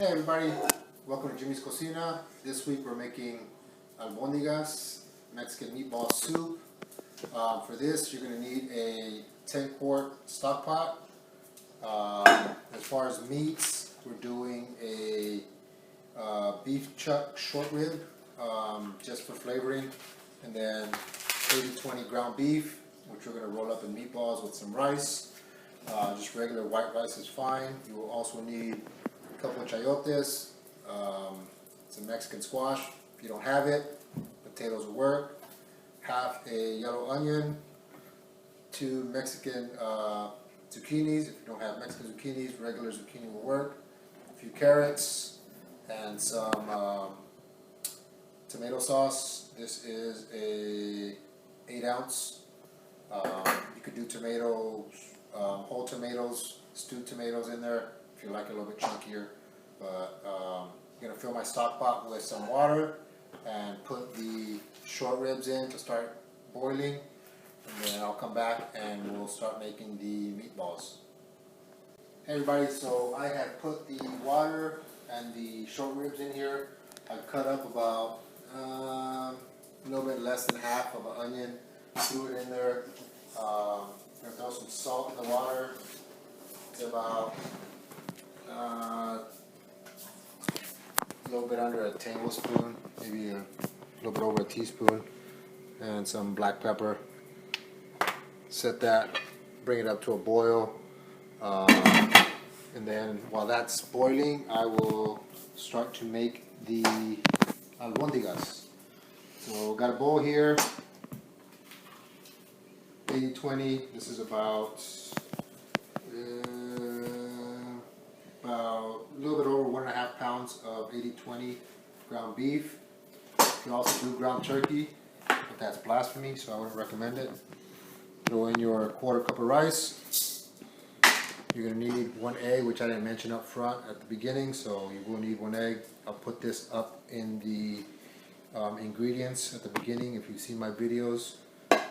Hey everybody, welcome to Jimmy's Cocina. This week we're making Abondigas, Mexican meatball soup. For this you're going to need a 10-quart stock pot. As far as meats, we're doing a beef chuck short rib just for flavoring, and then 80-20 ground beef, which we're going to roll up in meatballs with some rice. Just regular white rice is fine. You will also need a couple of chayotes, some Mexican squash. If you don't have it, potatoes will work. Half a yellow onion, 2 Mexican zucchinis. If you don't have Mexican zucchinis, regular zucchini will work. A few carrots and some tomato sauce. This is a 8-ounce. You could do tomatoes, whole tomatoes, stewed tomatoes in there if you like it a little bit chunkier. But I'm going to fill my stock pot with some water and put the short ribs in to start boiling, and then I'll come back and we'll start making the meatballs. Hey everybody, so I have put the water and the short ribs in here. I've cut up about a little bit less than half of an onion, threw it in there. I'm going to throw some salt in the water. It's about a little bit under a tablespoon, maybe a little bit over a teaspoon, and some black pepper. Set that, bring it up to a boil, and then while that's boiling, I will start to make the Abondigas. So got a bowl here, 80-20. This is about a little bit over 1.5 pounds of 80-20 ground beef. You can also do ground turkey, but that's blasphemy, so I wouldn't recommend it. Throw in your 1/4 cup of rice. You're going to need 1 egg, which I didn't mention up front at the beginning, so you will need 1 egg. I'll put this up in the ingredients at the beginning if you've seen my videos. Crack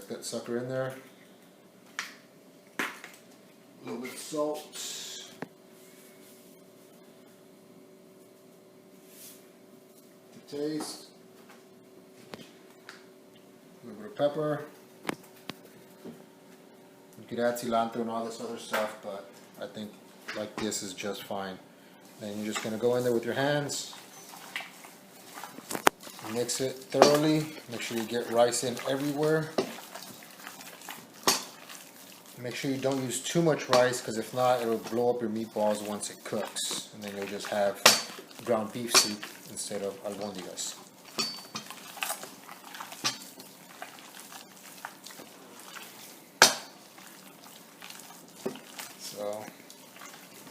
that sucker in there. A little bit of salt. To taste. A little bit of pepper. You could add cilantro and all this other stuff, but I think like this is just fine. Then you're just going to go in there with your hands. Mix it thoroughly. Make sure you get rice in everywhere. Make sure you don't use too much rice, because if not, it'll blow up your meatballs once it cooks, and then you'll just have ground beef soup instead of albondigas. So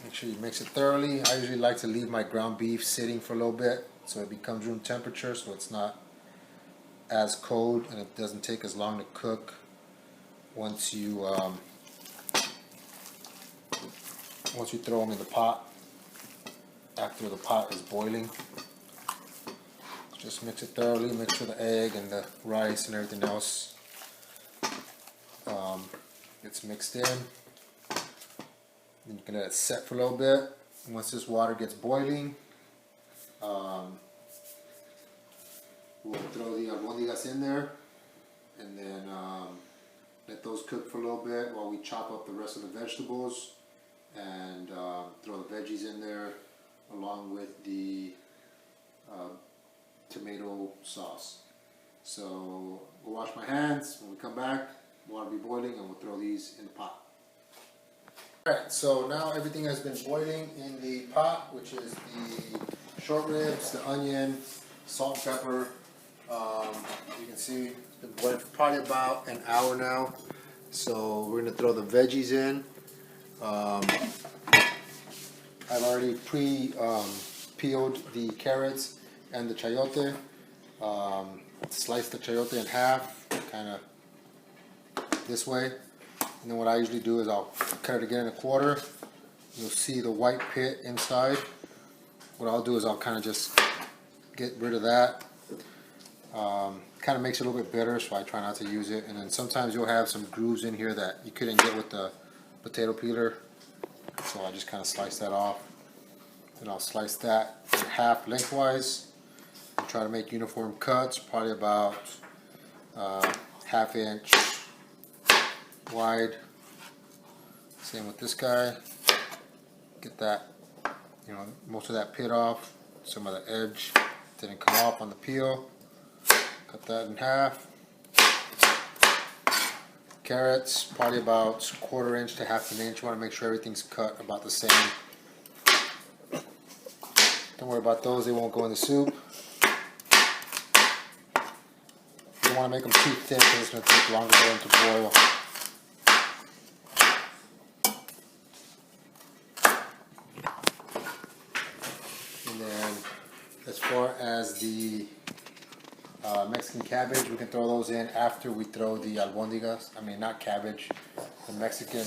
make sure you mix it thoroughly. I usually like to leave my ground beef sitting for a little bit so it becomes room temperature, so it's not as cold and it doesn't take as long to cook once you throw them in the pot after the pot is boiling. Just mix it thoroughly, make sure the egg and the rice and everything else gets mixed in. Then you can let it set for a little bit. Once this water gets boiling, we'll throw the albondigas in there, and then let those cook for a little bit while we chop up the rest of the vegetables and throw the veggies in there along with the tomato sauce. So we'll wash my hands. When we come back, water will be boiling, and we'll throw these in the pot. Alright, so now everything has been boiling in the pot, which is the short ribs, the onion, salt and pepper. You can see it's been boiling for probably about an hour now. So we're going to throw the veggies in. I've already peeled the carrots and the chayote. Slice the chayote in half, kind of this way. And then what I usually do is I'll cut it again in a quarter. You'll see the white pit inside. What I'll do is I'll kind of just get rid of that. Kind of makes it a little bit bitter, so I try not to use it. And then sometimes you'll have some grooves in here that you couldn't get with the potato peeler. So I just kind of slice that off. Then I'll slice that in half lengthwise and try to make uniform cuts, probably about ½ inch wide. Same with this guy. Get that, most of that pit off. Some of the edge didn't come off on the peel. Cut that in half. Carrots, probably about 1/4 inch to ½ an inch. You want to make sure everything's cut about the same. Don't worry about those, they won't go in the soup. You don't want to make them too thick because it's going to take longer for them to boil. And then as far as the Mexican cabbage, we can throw those in after we throw the albondigas. I mean, not cabbage, the Mexican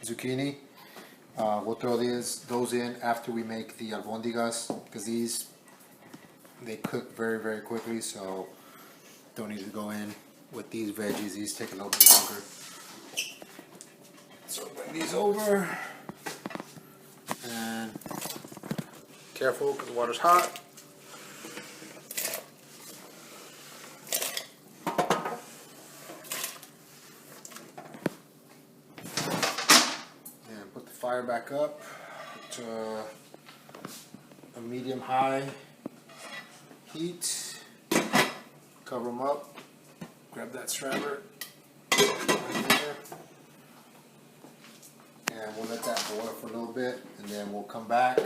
zucchini. We'll throw those in after we make the albondigas, because they cook very, very quickly, so don't need to go in with these veggies. These take a little bit longer. So bring these over, and careful because the water's hot. Fire back up to a medium-high heat. Cover them up. Grab that strainer right there, and we'll let that boil for a little bit, and then we'll come back.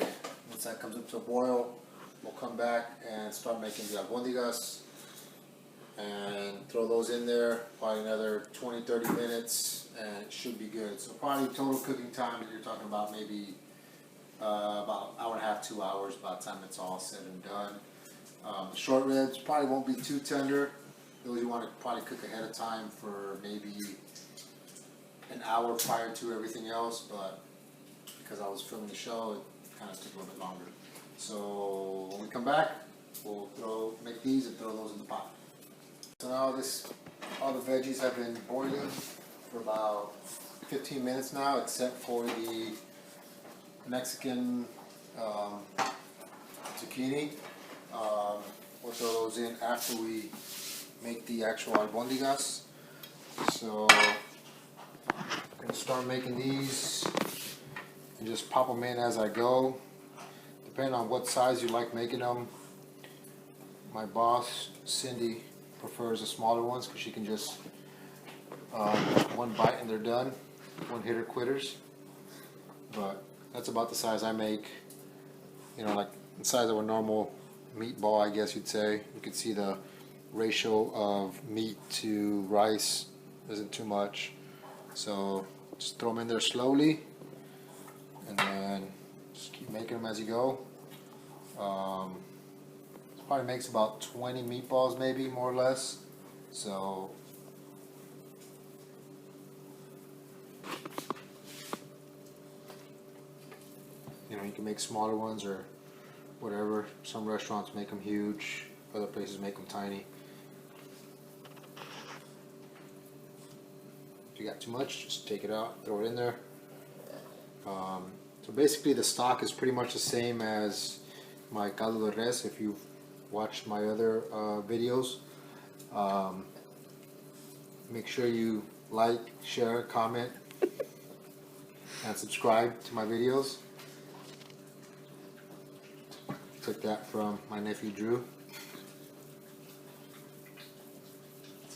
Once that comes up to a boil, we'll come back and start making the albondigas and throw those in there. Probably another 20-30 minutes. And it should be good. So probably total cooking time, you're talking about maybe about 1.5 to 2 hours by the time it's all said and done. The short ribs probably won't be too tender. Those you want to probably cook ahead of time for maybe an hour prior to everything else, but because I was filming the show, it kind of took a little bit longer. So when we come back, we'll make these and throw those in the pot. So now all the veggies have been boiling for about 15 minutes now, except for the Mexican zucchini. We'll throw those in after we make the actual albondigas. So I'm going to start making these and just pop them in as I go, depending on what size you like making them. My boss, Cindy, prefers the smaller ones because she can just one bite and they're done, one hitter quitters. But that's about the size I make, like the size of a normal meatball, I guess you'd say. You can see the ratio of meat to rice isn't too much, so just throw them in there slowly and then just keep making them as you go. It probably makes about 20 meatballs, maybe, more or less. So you can make smaller ones or whatever. Some restaurants make them huge, other places make them tiny. If you got too much, just take it out, throw it in there. So basically the stock is pretty much the same as my caldo de res if you've watched my other videos. Make sure you like, share, comment, and subscribe to my videos. Took that from my nephew Drew.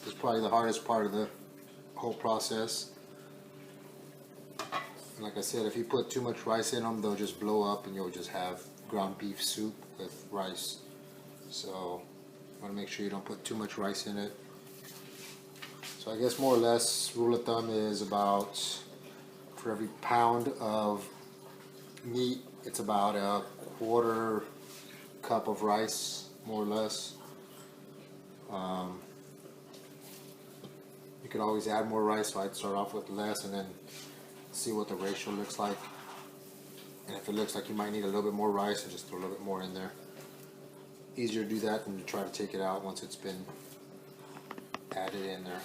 It's probably the hardest part of the whole process. And like I said, if you put too much rice in them, they'll just blow up and you'll just have ground beef soup with rice. So you want to make sure you don't put too much rice in it. So I guess more or less, rule of thumb is about, for every pound of meat, it's about a 1/4 cup of rice, more or less. You could always add more rice, so I'd start off with less and then see what the ratio looks like. And if it looks like you might need a little bit more rice, and just throw a little bit more in there. Easier to do that than to try to take it out once it's been added in there.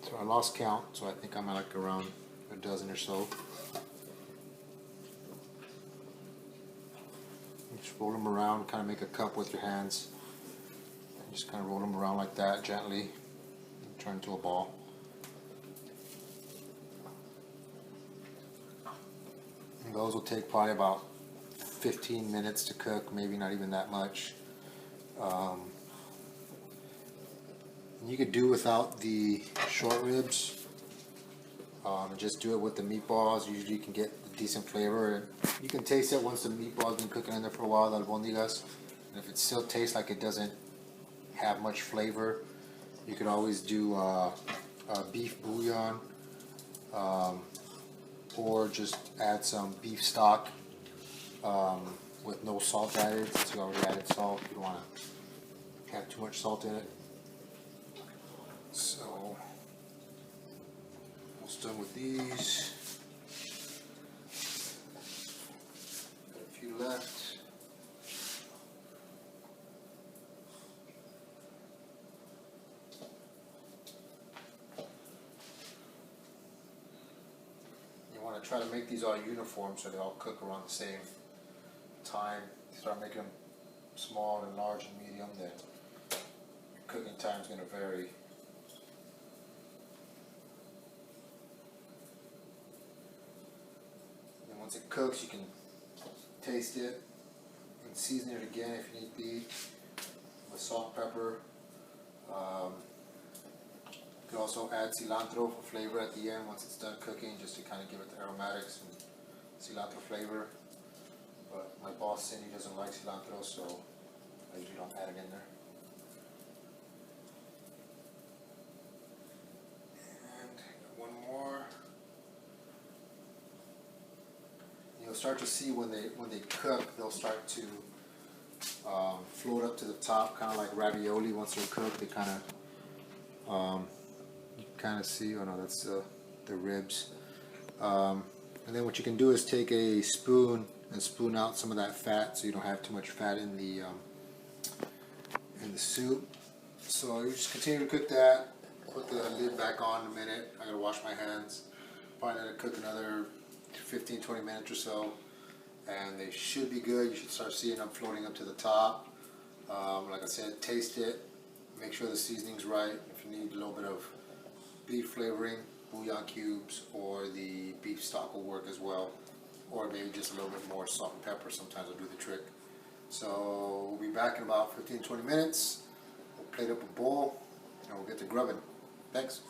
So I lost count, so I think I'm at like around a dozen or so. Just roll them around, kind of make a cup with your hands. And just kind of roll them around like that gently, and turn into a ball. And those will take probably about 15 minutes to cook, maybe not even that much. You could do without the short ribs. Just do it with the meatballs. Usually you can get a decent flavor. You can taste it once the meatball's been cooking in there for a while, the albondigas. And if it still tastes like it doesn't have much flavor, you could always do beef bouillon, or just add some beef stock with no salt added, since you already added salt. You don't want to have too much salt in it. So, almost done with these. Got a few left. You want to try to make these all uniform so they all cook around the same time. Start making them small and large and medium, then your cooking time is going to vary. And once it cooks, you can taste it and season it again if you need be with salt and pepper. You can also add cilantro for flavor at the end once it's done cooking, just to kind of give it the aromatics and cilantro flavor. But my boss, Cindy, doesn't like cilantro, so I usually don't add it in there. And one more. You'll start to see when they cook, they'll start to float up to the top, kind of like ravioli. Once they're cooked, they kind of you kind of see. Oh no, that's the ribs. And then what you can do is take a spoon and spoon out some of that fat, so you don't have too much fat in the soup. So you just continue to cook that. Put the lid back on in a minute. I gotta wash my hands. Probably let it cook another 15-20 minutes or so, and they should be good. You should start seeing them floating up to the top. Like I said, taste it. Make sure the seasoning's right. If you need a little bit of beef flavoring, bouillon cubes or the beef stock will work as well, or maybe just a little bit more salt and pepper sometimes will do the trick. So we'll be back in about 15-20 minutes. We'll plate up a bowl and we'll get to grubbing. Thanks.